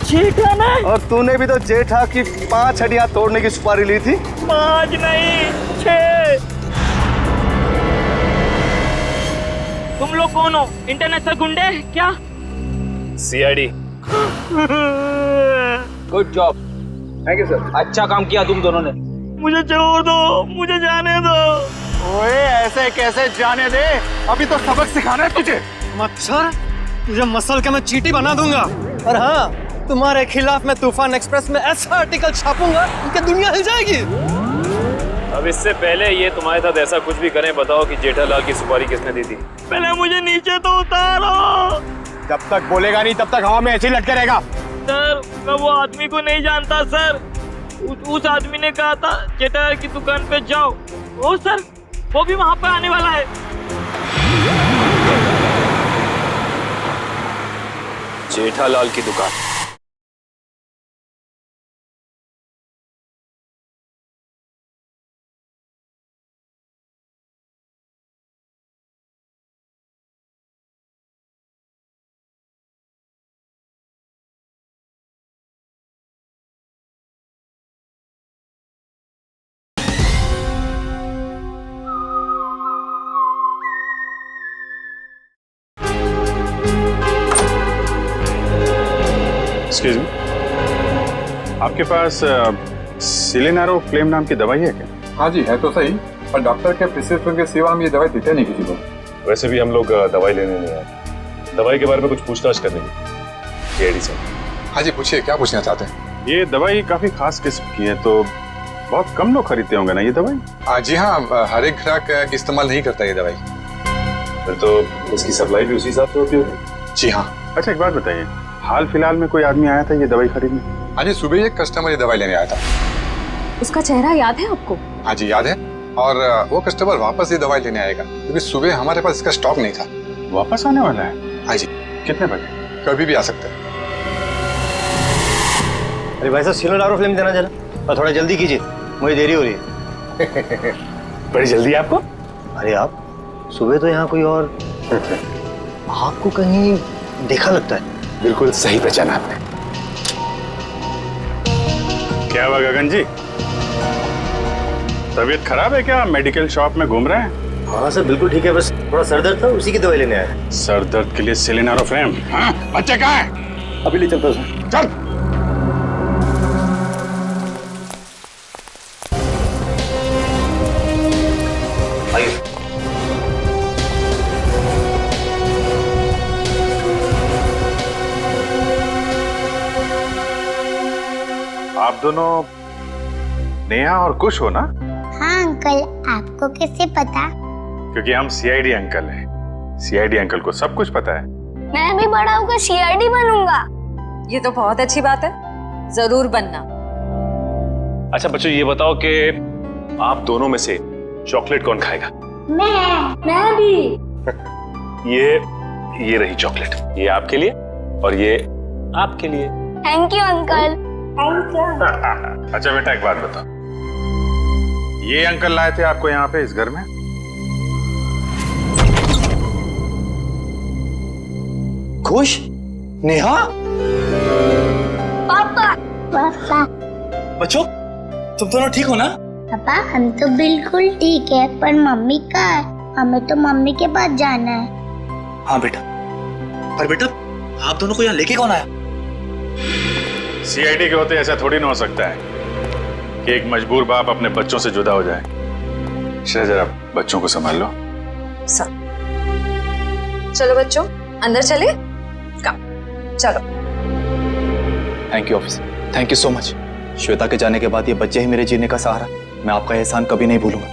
जेठा ने? और तूने भी तो जेठा की 5 हड्डियां तोड़ने की सुपारी ली थी। 5 नहीं 6। तुम लोग कौन हो? इंटरनेशनल गुंडे क्या? CID. Good job. Thank you sir. अच्छा काम किया तुम दोनों ने। मुझे छोड़ दो, मुझे जाने दो। ओए ऐसे कैसे जाने दे? अभी तो सबक सिखाना है तुझे। मच्छर, तुझे मसल के मैं चींटी बना दूंगा। और हाँ, तुम्हारे खिलाफ मैं तूफान एक्सप्रेस में ऐसा आर्टिकल छापूंगा कि दुनिया हिल जाएगी। अब इससे पहले ये तुम्हारे साथ ऐसा कुछ भी करें, बताओ कि जेठालाल की सुपारी किसने दी थी? पहले मुझे नीचे तो उतारो। जब तक बोलेगा नहीं तब तक हवा में ऐसे ही लटके रहेगा। सर मैं वो आदमी को नहीं जानता सर। उस आदमी ने कहा था जेठालाल की दुकान पे जाओ। ओ सर, वो भी वहां पर आने वाला है। जेठालाल की दुकान? एक्सक्यूज मी, आपके पास सिलेनारो फ्लेम नाम की दवाई है क्या? हाँ जी है तो सही, पर डॉक्टर के प्रिस्क्रिप्शन के सिवा हम ये दवाई देते नहीं किसी को। वैसे भी हम लोग दवाई लेने नहीं आए, दवाई के बारे में कुछ पूछताछ करने की। सीआईडी से। हाँ जी पूछिए, क्या पूछना चाहते हैं? ये दवाई काफी खास किस्म की है, तो बहुत कम लोग खरीदते होंगे ना ये दवाई? जी हाँ, हर एक ग्राहक इस्तेमाल नहीं करता ये दवाई। फिर तो इसकी सप्लाई भी उसी हिसाब से होती होगी। जी हाँ। अच्छा एक बात बताइए, हाल फिलहाल में कोई आदमी आया था ये दवाई खरीदने? हाँ जी, सुबह एक कस्टमर ये दवाई लेने आया था। उसका चेहरा याद है आपको? हाँ जी याद है, और वो कस्टमर वापस ये दवाई लेने आएगा क्योंकि सुबह हमारे पास इसका स्टॉक नहीं था। वापस आने वाला है? हाँ जी। कितने बजे? कभी भी आ सकता है। अरे भाई साहब सिलेंडर फिल्म देना जरा, और थोड़ा जल्दी कीजिए, मुझे देरी हो रही है। बड़ी जल्दी है आपको? अरे आप सुबह तो यहाँ कोई और आपको कहीं देखा लगता है। बिल्कुल सही पहचाना आपने। क्या हुआ गगन जी, तबीयत खराब है क्या? मेडिकल शॉप में घूम रहे हैं? हाँ सर बिल्कुल ठीक है, बस थोड़ा सर दर्द था, उसी की दवाई लेने आया। सर दर्द के लिए सिलिनोफ्रेम? हाँ, बच्चे कहाँ हैं? अभी ले चलता हूँ सर। चल। आप दोनों नेहा और कुश हो ना? हाँ अंकल, आपको कैसे पता? क्योंकि हम सीआईडी अंकल हैं। सीआईडी अंकल को सब कुछ पता है। मैं भी बड़ा होकर सीआईडी बनूंगा। ये तो बहुत अच्छी बात है, जरूर बनना। अच्छा बच्चों ये बताओ कि आप दोनों में से चॉकलेट कौन खाएगा? मैं भी। ये रही चॉकलेट, ये आपके लिए और ये आपके लिए। Thank you uncle. Thank you. अच्छा बेटा एक बात बताओ, ये अंकल लाए थे आपको यहाँ पे इस घर में? खुश? नेहा? पापा। पापा। बच्चों तुम दोनों ठीक हो ना? पापा हम तो बिल्कुल ठीक है, पर मम्मी कहाँ है? हमें तो मम्मी के पास जाना है। हाँ बेटा, पर बेटा आप दोनों को यहाँ लेके कौन आया? सीआईडी के होते ऐसा थोड़ी ना हो सकता है कि एक मजबूर बाप अपने बच्चों से जुदा हो जाए। श्रेया जरा बच्चों को संभाल लो। चलो बच्चों अंदर चले। चलो। Thank you officer, thank you so much. Shweta के जाने के बाद ये बच्चे ही मेरे जीने का सहारा। मैं आपका एहसान कभी नहीं भूलूंगा।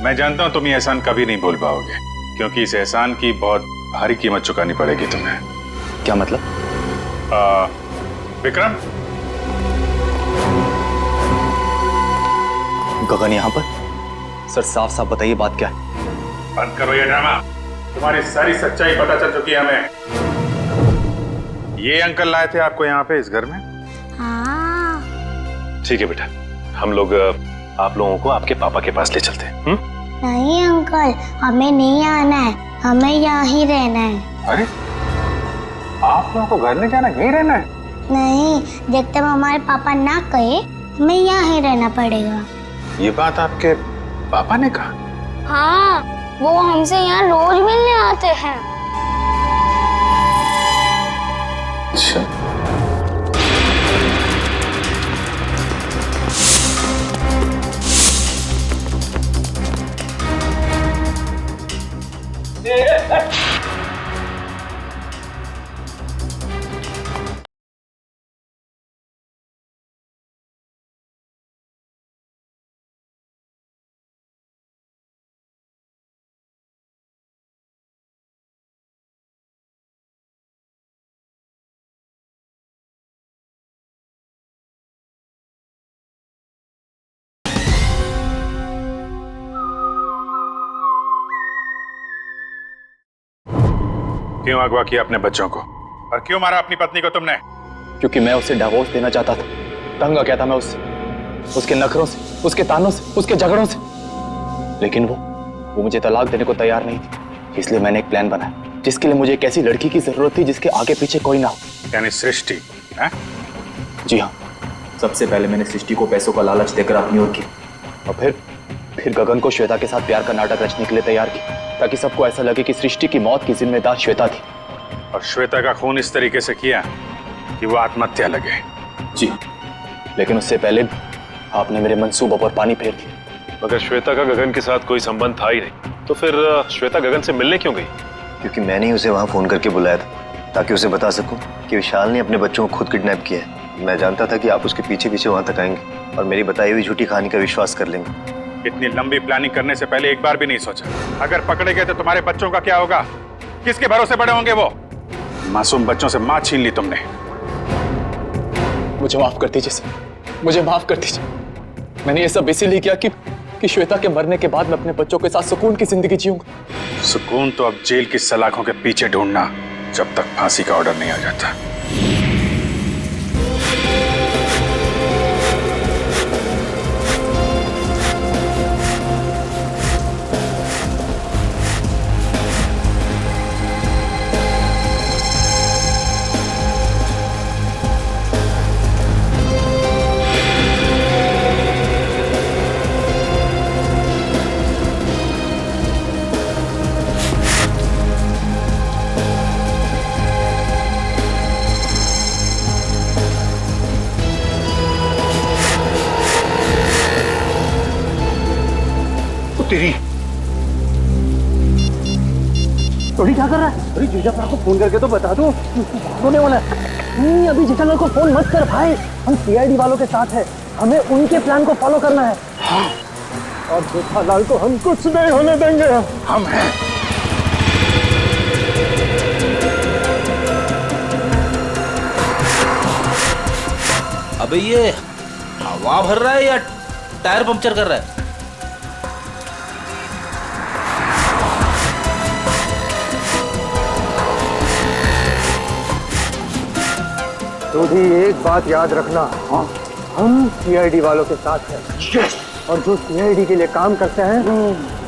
मैं जानता हूँ तुम ये एहसान कभी नहीं भूल पाओगे, क्योंकि इस एहसान की बहुत भारी कीमत चुकानी पड़ेगी तुम्हें। क्या मतलब? विक्रम, गगन यहाँ पर? सर साफ साफ बताइए बात क्या है? बंद करो ये ड्रामा, तुम्हारी सारी सच्चाई पता चल चुकी है हमें। ये अंकल लाए थे आपको यहाँ पे इस घर में? हाँ। ठीक है बेटा, हम लोग आप लोगों को आपके पापा के पास ले चलते हैं। नहीं अंकल, हमें नहीं आना है, हमें यहाँ ही रहना है। अरे आप लोगों को घर नहीं जाना, यहीं रहना है? नहीं, जब तक हमारे पापा ना कहे हमें यहाँ ही रहना पड़ेगा। ये बात आपके पापा ने कहा? हाँ, वो हमसे यहाँ रोज मिलने आते हैं। अच्छा। क्यों अगवा किया अपने बच्चों को, और क्यों मारा अपनी पत्नी को तुमने? क्योंकि मैं उसे डिवोर्स देना चाहता था। तंग आ गया था मैं उससे, उसके नखरों से, उसके तानों से, उसके झगड़ों से। लेकिन वो मुझे तलाक देने को तैयार नहीं थी। इसलिए मैंने एक प्लान बनाया जिसके लिए मुझे एक ऐसी लड़की की जरूरत थी जिसके आगे पीछे कोई ना हो। यानी सृष्टि है? जी हाँ, सबसे पहले मैंने सृष्टि को पैसों का लालच देकर अपनी ओर की, और फिर गगन को श्वेता के साथ प्यार का नाटक रचने के लिए तैयार किया, ताकि सबको ऐसा लगे कि सृष्टि की मौत की जिम्मेदार श्वेता थी। और श्वेता का खून इस तरीके से किया कि वो आत्महत्या लगे। जी, लेकिन उससे पहले आपने मेरे मंसूबों पर पानी फेर दिया। मगर श्वेता का गगन के साथ कोई संबंध था ही नहीं, तो फिर श्वेता गगन से मिलने क्यों गई? क्योंकि मैंने ही उसे वहां फोन करके बुलाया था ताकि उसे बता सकूं कि विशाल ने अपने बच्चों को खुद किडनैप किया है। मैं जानता था कि आप उसके पीछे पीछे वहां तक आएंगे और मेरी बताई हुई झूठी कहानी का विश्वास कर लेंगे। इतनी लंबी प्लानिंग करने से पहले एक बार भी नहीं सोचा अगर पकड़े गए तो तुम्हारे बच्चों का क्या होगा? किसके भरोसे बड़े होंगे वो? मासूम बच्चों से मां छीन ली तुमने। मुझे माफ कर दीजिए सर, मुझे माफ कर दीजिए। मैंने ये सब इसीलिए किया कि श्वेता के मरने के बाद मैं अपने बच्चों के साथ सुकून की जिंदगी जीऊंगा। सुकून तो अब जेल की सलाखों के पीछे ढूंढना, जब तक फांसी का ऑर्डर नहीं आ जाता। तेरी टोनी क्या कर रहा है? अरे जीजा को फोन करके तो बता दो होने वाला है। नहीं अभी जेठालाल को फोन मत कर भाई, हम सीआईडी वालों के साथ हैं, हमें उनके प्लान को फॉलो करना है। हाँ। और जेठालाल को हम कुछ नहीं होने देंगे। हम हैं। अबे ये हवा भर रहा है या टायर पंक्चर कर रहा है? तो भी एक बात याद रखना, हाँ, हम सीआईडी वालों के साथ हैं। और जो सीआईडी के लिए काम करते हैं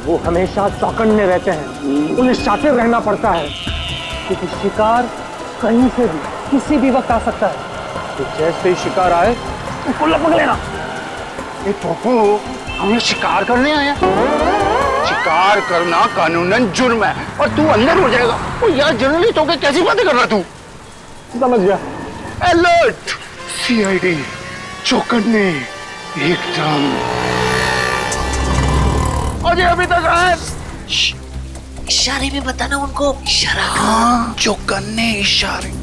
वो हमेशा चौकन्ने रहते हैं, उन्हें शातिर रहना पड़ता है क्योंकि शिकार कहीं से भी किसी भी वक्त आ सकता है। तो जैसे ही शिकार आए उसको लगभग लेना। पप्पू हमें शिकार करने आया? शिकार करना कानूनन जुर्म है और तू अंदर हो जाएगा। ओ यार जर्नलिस्ट होकर कैसी बातें कर रहा तू? समझ गया। अलर्ट, सीआईडी, चौकन्ने, एकदम। अजय अभी तक आए? इशारे में बताना उनको, इशारा। हाँ, चौकन्ने इशारे।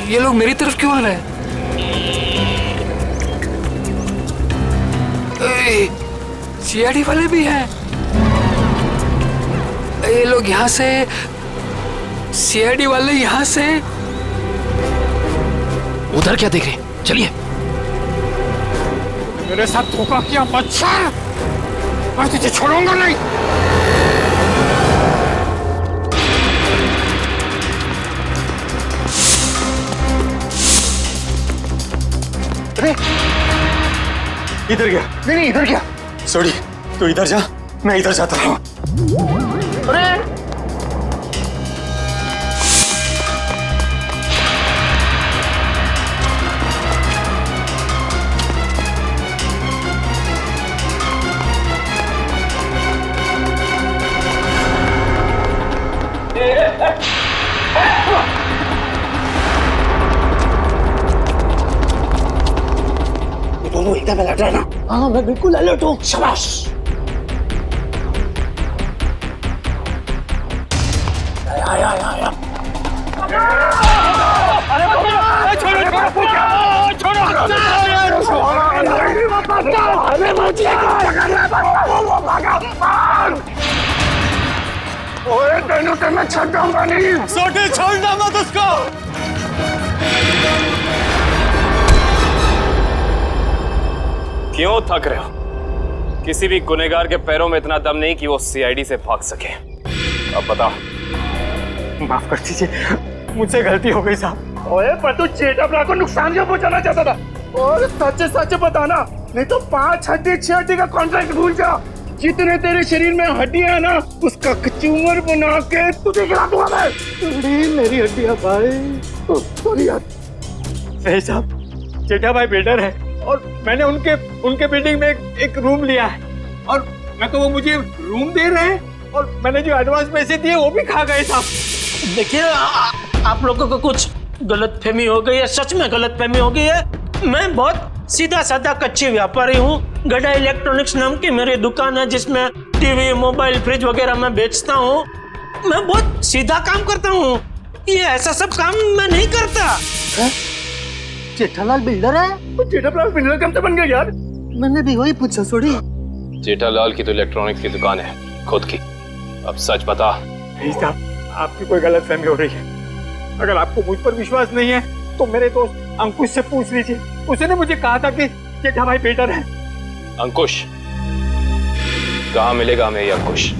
ये लोग मेरी तरफ क्यों आ रहे हैं? सीआईडी वाले भी हैं। ये लोग यहाँ से, सीआईडी वाले यहाँ से। उधर क्या देख रहे? चलिए। मेरे साथ धोखा किया बच्चा, मैं तुझे छोड़ूंगा नहीं। अरे इधर गया? नहीं इधर गया। सॉरी, तू इधर जा, मैं इधर जाता हूँ। अरे दोनों एकदम अलर्ट रहना। हाँ मैं बिल्कुल अलर्ट हूँ। शाबाश। आया आया आया। ओए तेनों तो मैं छोड़ दूंगा नहीं। सोटे छोड़ना मत उसको। क्यों थक रहे हो? किसी भी गुनहगार के पैरों में इतना दम नहीं कि वो सीआईडी से भाग सके। अब बता। माफ कर दीजिए, मुझसे गलती हो गई साहब। ओए पर तू जेठाभरा को नुकसान क्यों पहुंचाना चाहता था? और सच सच बताना, नहीं तो 5 हड्डी 6 हड्डी का कॉन्ट्रैक्ट भूल जा। जितने तेरे शरीर में हड्डियां है ना, उसका कचूमर बना के तुझे खिला दूंगा मैं। मेरी हड्डियां भाई। सॉरी यार। नहीं साहब, जेठा भाई बिल्डर है और मैंने उनके बिल्डिंग में एक रूम लिया है और मैं तो वो मुझे रूम दे रहे हैं और मैंने जो एडवांस पैसे दिए वो भी खा गए साहब। देखिए आप लोगों को कुछ गलतफहमी हो गई है, सच में गलतफहमी हो गई है। मैं बहुत सीधा साधा कच्ची व्यापारी हूँ। गड़ा इलेक्ट्रॉनिक्स नाम की मेरी दुकान है जिसमें टीवी, मोबाइल, फ्रिज वगैरह मैं बेचता हूँ। मैं बहुत सीधा काम करता हूँ, ये ऐसा सब काम मैं नहीं करता। जेठालाल बिल्डर है? जेठालाल बिल्डर कब से बन गया यार? मैंने भी वही पूछा सोड़ी। जेठालाल की तो इलेक्ट्रॉनिक्स की दुकान है खुद की। अब सच बता। नहीं साहब, आपकी कोई गलतफहमी हो रही है। अगर आपको मुझ पर विश्वास नहीं है तो मेरे दोस्त अंकुश से पूछ लीजिए। उसने मुझे कहा था कि जेठा भाई बिल्डर है। अंकुश? कहाँ मिलेगा हमें ये अंकुश?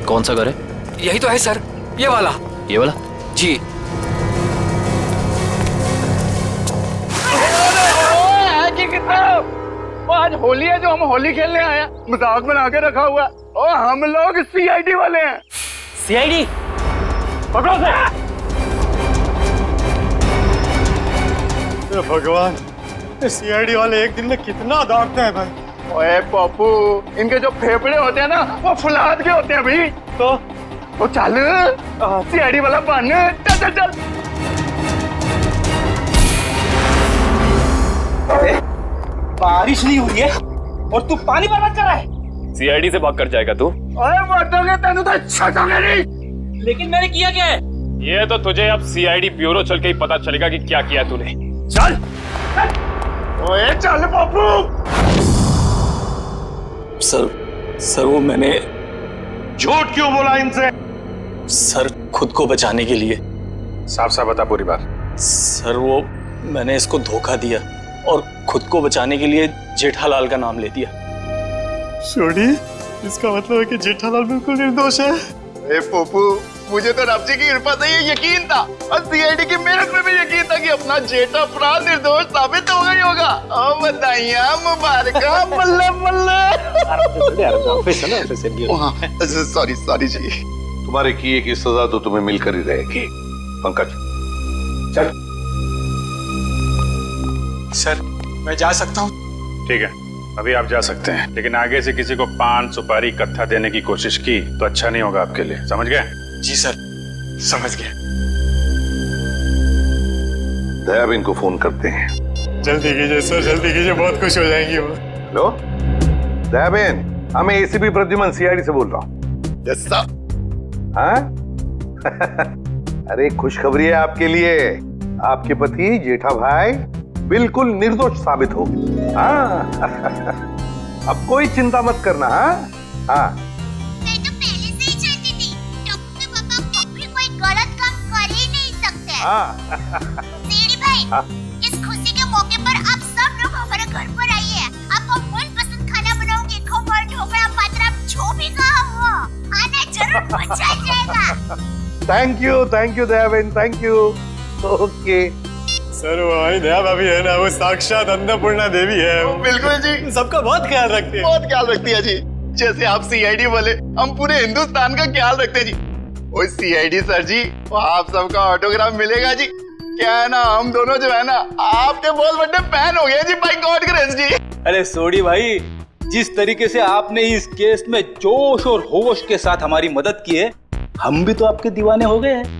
कौन सा घर है? यही तो है सर, ये वाला। ये वाला? जी। आज होली है जो हम होली खेलने आए हैं, मजाक बना के रखा हुआ है। और हम लोग सीआईडी वाले हैं। सीआईडी? पकड़ो से। भगवान, सीआईडी वाले एक दिन में कितना दागते हैं भाई। ओए पप्पू, इनके जो फेफड़े होते हैं ना वो फुलाद के होते हैं भाई। तो चल सीआईडी वाला बन। चल चल चल। बारिश नहीं हुई है और तू पानी बर्बाद कर रहा है। सीआईडी से भाग कर जाएगा तू? ओए मर्दोगे तेनू तो छटोगे नहीं। लेकिन मैंने किया क्या है? ये तो तुझे अब सीआईडी ब्यूरो चल के ही पता चलेगा कि क्या किया तूने। चल। ओए चल पप्पू। सर वो मैंने झूठ क्यों बोला इनसे? सर खुद को बचाने के लिए। साफ साफ बता पूरी बात। सर वो मैंने इसको धोखा दिया और खुद को बचाने के लिए जेठालाल का नाम ले दिया। छोड़ी, इसका मतलब है कि जेठालाल बिल्कुल निर्दोष है। ए पप्पू, मुझे तो रब जी की कृपा से ये यकीन था और सीआईडी की मेहनत में भी यकीन था कि अपना जेठा भरा निर्दोष साबित हो गई होगा। ओ बधाइयां मुबारका। बल्ले बल्ले। सॉरी सॉरी जी। तुम्हारे किए की सजा तो तुम्हें मिलकर ही रहेगी। पंकज चल। सर मैं जा सकता हूँ? ठीक है, अभी आप जा सकते हैं, लेकिन आगे से किसी को पान सुपारी कत्था देने की कोशिश की तो अच्छा नहीं होगा आपके लिए। समझ गए? जी सर, समझ गए। दयाबेन को फोन करते हैं। जल्दी कीजिए सर, जल्दी कीजिए, बहुत खुश हो जाएंगी वो। हेलो दयाबेन, मैं एसीपी प्रद्युमन सीआईडी से बोल रहा हूँ। Yes sir. हाँ? अरे खुशखबरी है आपके लिए। आपके पति जेठा भाई बिल्कुल निर्दोष साबित हो गए। हाँ। अब कोई चिंता मत करना। हाँ मैं तो पहले से ही जानती थी टप्पू के पापा कभी कोई गलत काम कर ही नहीं सकते। सीडी भाई, इस खुशी के मौके पर आप सब लोग हमारे घर पर आइए। आपको मनपसंद खाना बनाऊंगी। खमण, ढोकला, पात्रा, जो भी कहा वो आना जरूर, मजा आ जाएगा। Thank you Dayaben, thank you. Okay sir वो हमारी दया भाभी है ना, वो साक्षात अन्नपूर्णा देवी है। बिल्कुल जी, सबका बहुत ख्याल रखती है। बहुत ख्याल रखती है जी। जैसे आप सीआईडी वाले, हम पूरे हिंदुस्तान का ख्याल रखते हैं जी। ओ सीआईडी सर जी, आप सबका ऑटोग्राफ मिलेगा जी। क्या है ना, हम दोनों जो है ना आपके बहुत बड़े फैन हो गए जी, बाय गॉड ग्रेस जी। अरे सोडी भाई, जिस तरीके से आपने इस केस में जोश और होश के साथ हमारी मदद की है, हम भी तो आपके दीवाने हो गए हैं।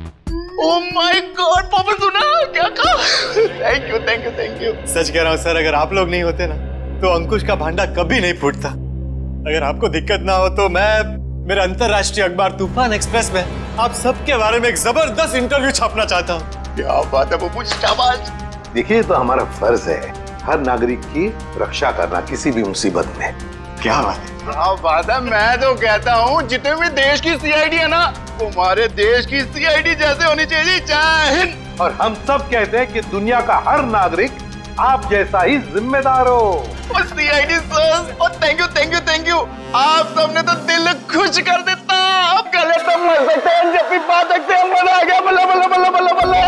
ओह माय गॉड, पापा सुना क्या कहा? Thank you thank you thank you. सच कह रहा हूँ सर, अगर आप लोग नहीं होते ना तो अंकुश का भांडा कभी नहीं फूटता। अगर आपको दिक्कत ना हो तो मैं मेरे अंतरराष्ट्रीय अखबार तूफान एक्सप्रेस में आप सबके बारे में एक जबरदस्त इंटरव्यू छापना चाहता हूँ। क्या बात है पप्पू, शाबाश। देखिए, तो हमारा फर्ज है हर नागरिक की रक्षा करना किसी भी मुसीबत में। क्या बात है, क्या बात है। मैं तो कहता हूँ जितने भी देश की सीआईडी है ना, हमारे देश की सीआईडी जैसे होनी चाहिए। जय हिंद। और हम सब कहते हैं कि दुनिया का हर नागरिक आप जैसा ही जिम्मेदार हो। और सीआईडी सर, थैंक यू। आप सबने तो दिल खुश कर देता। आप गले तो मर सकते हैं, जब भी बात सकते हैं, मजा आ गया। बल्ला बल्ला बल्ला बल्ला बल्ला।